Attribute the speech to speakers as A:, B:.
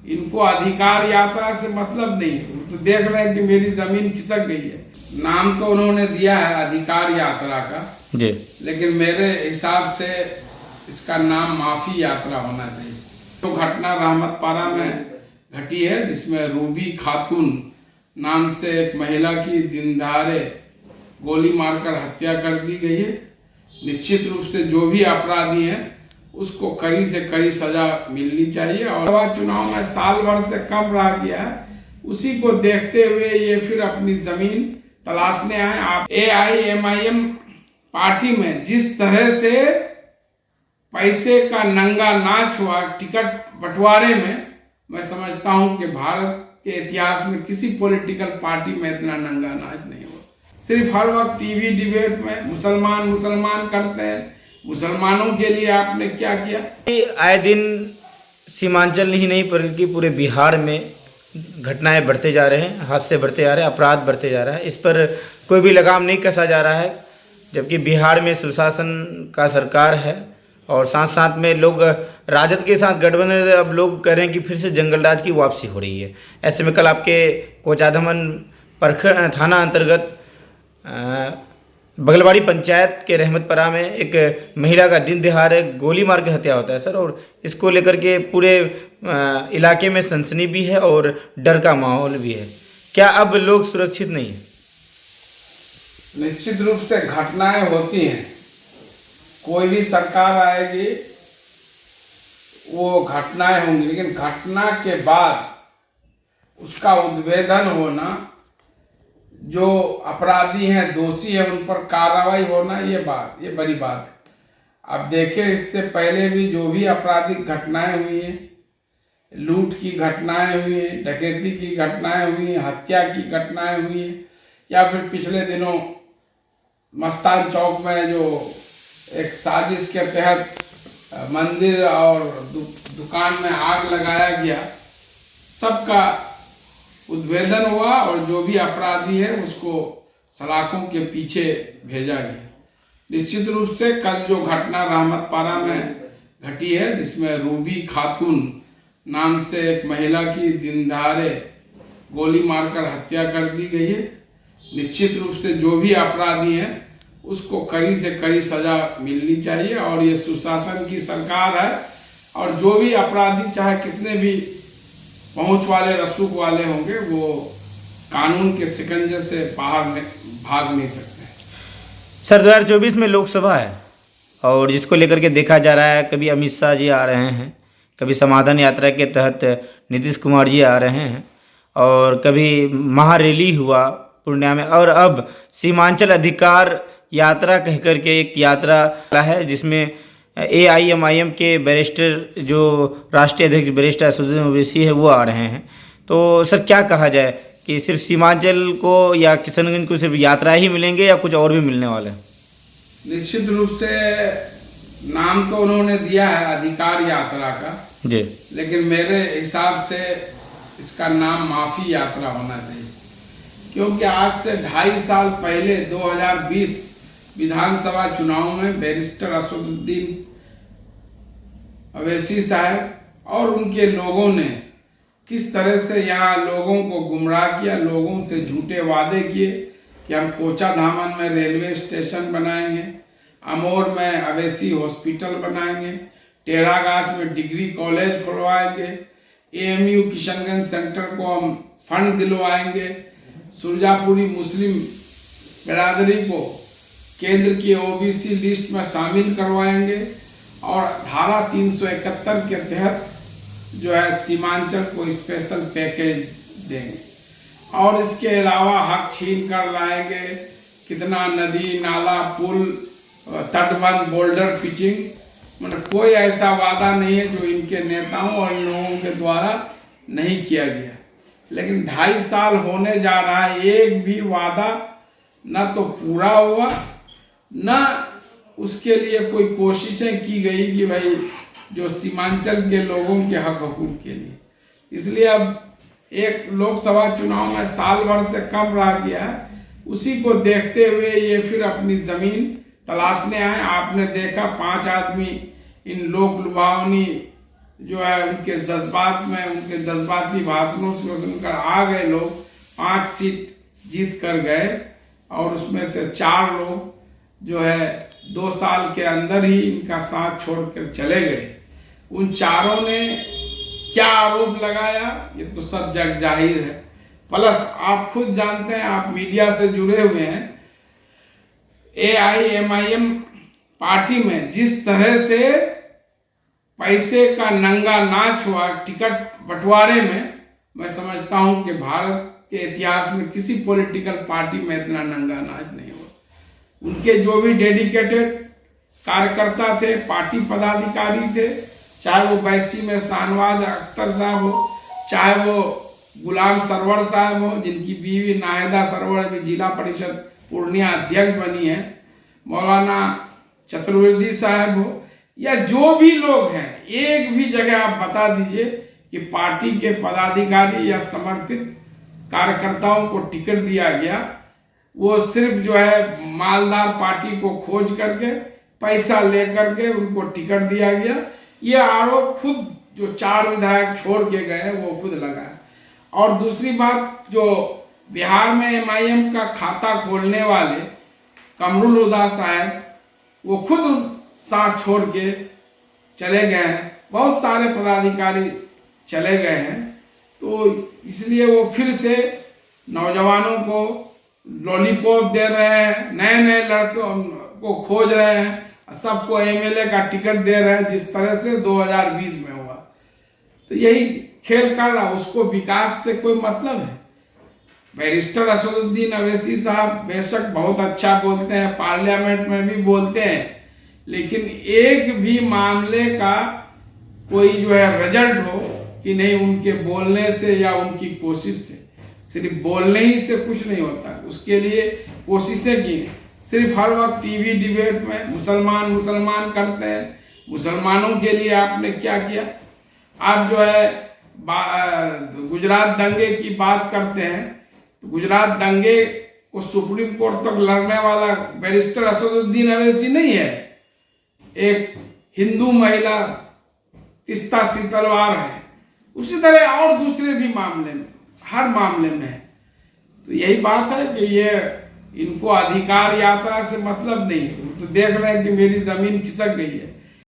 A: इनको अधिकार यात्रा से मतलब नहीं है। वो तो देख रहे हैं कि मेरी जमीन खिसक गई है। नाम तो उन्होंने दिया है अधिकार यात्रा का
B: जी,
A: लेकिन मेरे हिसाब से इसका नाम माफी यात्रा होना चाहिए। तो घटना रहमतपारा में घटी है जिसमें रूबी खातून नाम से एक महिला की दिन दहाड़े गोली मारकर हत्या कर दी गई है। निश्चित रूप से जो भी अपराधी है उसको कड़ी से कड़ी सजा मिलनी चाहिए। और चुनाव में साल भर से कम रह गया है, उसी को देखते हुए ये फिर अपनी जमीन तलाशने आए। आप AIMIM पार्टी में जिस तरह से पैसे का नंगा नाच हुआ टिकट बंटवारे में, मैं समझता हूं कि भारत के इतिहास में किसी पॉलिटिकल पार्टी में इतना नंगा नाच नहीं हुआ। सिर्फ हर वक्त टीवी डिबेट में मुसलमान करते हैं। मुसलमानों के लिए आपने क्या किया?
B: आए दिन सीमांचल ही नहीं बल्कि पूरे बिहार में घटनाएं बढ़ते जा रहे हैं, हादसे बढ़ते जा रहे हैं, अपराध बढ़ते जा रहा है। इस पर कोई भी लगाम नहीं कसा जा रहा है, जबकि बिहार में सुशासन का सरकार है और साथ साथ में लोग राजद के साथ गठबंधन। अब लोग कह रहे हैं कि फिर से जंगलराज की वापसी हो रही है। ऐसे में कल आपके कोचाधमन प्रखंड थाना अंतर्गत बगलवाड़ी पंचायत के रहमतपरा में एक महिला का दिन दिहाड़े गोली मार के हत्या होता है सर, और इसको लेकर के पूरे इलाके में सनसनी भी है और डर का माहौल भी है। क्या अब लोग सुरक्षित नहीं है?
A: निश्चित रूप से घटनाएं होती हैं, कोई भी सरकार आएगी वो घटनाएं होंगी, लेकिन घटना के बाद उसका उद्भेदन होना, जो अपराधी हैं दोषी है उन पर कार्रवाई होना, ये बड़ी बात है। अब देखिए इससे पहले भी जो भी आपराधिक घटनाएं हुई हैं, लूट की घटनाएं हुई हैं, डकैती की घटनाएं हुई हैं, हत्या की घटनाएं हुई हैं, या फिर पिछले दिनों मस्तान चौक में जो एक साजिश के तहत मंदिर और दुकान में आग लगाया गया, सबका उद्भेदन हुआ और जो भी अपराधी है उसको सलाखों के पीछे भेजा गया। निश्चित रूप से कल जो घटना रहमतपारा में घटी है जिसमें रूबी खातून नाम से एक महिला की दिन दहाड़े गोली मारकर हत्या कर दी गई है। निश्चित रूप से जो भी अपराधी है उसको कड़ी से कड़ी सजा मिलनी चाहिए। और ये सुशासन की सरकार है और जो भी अपराधी चाहे कितने भी पहुंच वाले रसूख वाले होंगे वो कानून के शिकंजे से बाहर भाग नहीं सकते।
B: सर 2024 में लोकसभा है और जिसको लेकर के देखा जा रहा है, कभी अमित शाह जी आ रहे हैं, कभी समाधान यात्रा के तहत नीतीश कुमार जी आ रहे हैं, और कभी महारैली हुआ पूर्णिया में, और अब सीमांचल अधिकार यात्रा कह करके एक यात्रा है जिसमें AIMIM के बैरिस्टर जो राष्ट्रीय अध्यक्ष बैरिस्टर असदुद्दीन ओवैसी है वो आ रहे हैं। तो सर क्या कहा जाए कि सिर्फ सीमांचल को या किशनगंज को सिर्फ यात्रा ही मिलेंगे या कुछ और भी मिलने वाला है?
A: निश्चित रूप से नाम तो उन्होंने दिया है अधिकार यात्रा का
B: जी,
A: लेकिन मेरे हिसाब से इसका नाम माफी यात्रा होना चाहिए। क्योंकि आज से 2.5 साल पहले 2020 विधानसभा चुनाव में बैरिस्टर असदुद्दीन ओवैसी साहब और उनके लोगों ने किस तरह से यहाँ लोगों को गुमराह किया, लोगों से झूठे वादे किए कि हम कोचाधामन में रेलवे स्टेशन बनाएंगे, अमोर में अवैसी हॉस्पिटल बनाएंगे, टेरागाछ में डिग्री कॉलेज खुलवाएंगे, AMU किशनगंज सेंटर को हम फंड दिलवाएंगे, सुरजापुरी मुस्लिम बिरादरी को केंद्र की OBC लिस्ट में शामिल करवाएंगे और धारा 371 के तहत जो है सीमांचल को स्पेशल पैकेज देंगे। और इसके अलावा हक छीन कर लाएंगे, कितना नदी नाला पुल तटबंध बोल्डर पिचिंग, मतलब कोई ऐसा वादा नहीं है जो इनके नेताओं और इन लोगों के द्वारा नहीं किया गया। लेकिन 2.5 साल होने जा रहा है, एक भी वादा न तो पूरा हुआ न उसके लिए कोई कोशिशें की गई कि भाई जो सीमांचल के लोगों के हक हकूक के लिए। इसलिए अब एक लोकसभा चुनाव में साल भर से कम रह गया है, उसी को देखते हुए ये फिर अपनी जमीन तलाशने आए। आपने देखा 5 आदमी इन लोक लुभावनी जो है उनके जज्बात में, उनके जज्बाती भाषणों से सुनकर आ गए लोग, 5 सीट जीत कर गए और उसमें से 4 लोग जो है 2 साल के अंदर ही इनका साथ छोड़कर चले गए। उन चारों ने क्या आरोप लगाया ये तो सब जग जाहिर है। प्लस आप खुद जानते हैं, आप मीडिया से जुड़े हुए हैं, AIMIM पार्टी में जिस तरह से पैसे का नंगा नाच हुआ टिकट बंटवारे में, मैं समझता हूं कि भारत के इतिहास में किसी पॉलिटिकल पार्टी में इतना नंगा नाच नहीं हुआ। उनके जो भी डेडिकेटेड कार्यकर्ता थे, पार्टी पदाधिकारी थे, चाहे वो बैसी में शाहनवाज अख्तर साहब हो, चाहे वो गुलाम सरवर साहब हो, जिनकी बीवी नाहिदा सरवर भी जिला परिषद पूर्णिया अध्यक्ष बनी है, मौलाना चतुर्वेदी साहब हो, या जो भी लोग हैं, एक भी जगह आप बता दीजिए कि पार्टी के पदाधिकारी या समर्पित कार्यकर्ताओं को टिकट दिया गया। वो सिर्फ जो है मालदार पार्टी को खोज करके पैसा लेकर के उनको टिकट दिया गया। ये आरोप खुद जो 4 विधायक छोड़ के गए वो खुद लगाए। और दूसरी बात, जो बिहार में MIM का खाता खोलने वाले कमरुल हुदा साहब, वो खुद साथ छोड़ के चले गए हैं, बहुत सारे पदाधिकारी चले गए हैं। तो इसलिए वो फिर से नौजवानों को लॉलीपॉप दे रहे हैं, नए नए लड़कों को खोज रहे हैं, सबको MLA का टिकट दे रहे हैं, जिस तरह से 2020 में हुआ। तो यही खेल कर रहा, उसको विकास से कोई मतलब है। बैरिस्टर असदुद्दीन अवैसी साहब बेशक बहुत अच्छा बोलते हैं, पार्लियामेंट में भी बोलते हैं, लेकिन एक भी मामले का कोई जो है रिजल्ट हो कि नहीं उनके बोलने से या उनकी कोशिश से। सिर्फ बोलने ही से कुछ नहीं होता, उसके लिए कोशिशें की। सिर्फ हर वक्त टीवी डिबेट में मुसलमान करते हैं। मुसलमानों के लिए आपने क्या किया? आप जो है गुजरात दंगे की बात करते हैं, तो गुजरात दंगे को सुप्रीम कोर्ट तक लड़ने वाला बैरिस्टर असदुद्दीन अवैसी नहीं है, एक हिंदू महिला तिस्ता सीतलवार है। उसी तरह और दूसरे भी मामले में, हर मामले में है। तो यही बात है कि ये इनको अधिकार यात्रा से मतलब नहीं है। तो देख रहे हैं कि मेरी जमीन खिसक गई है,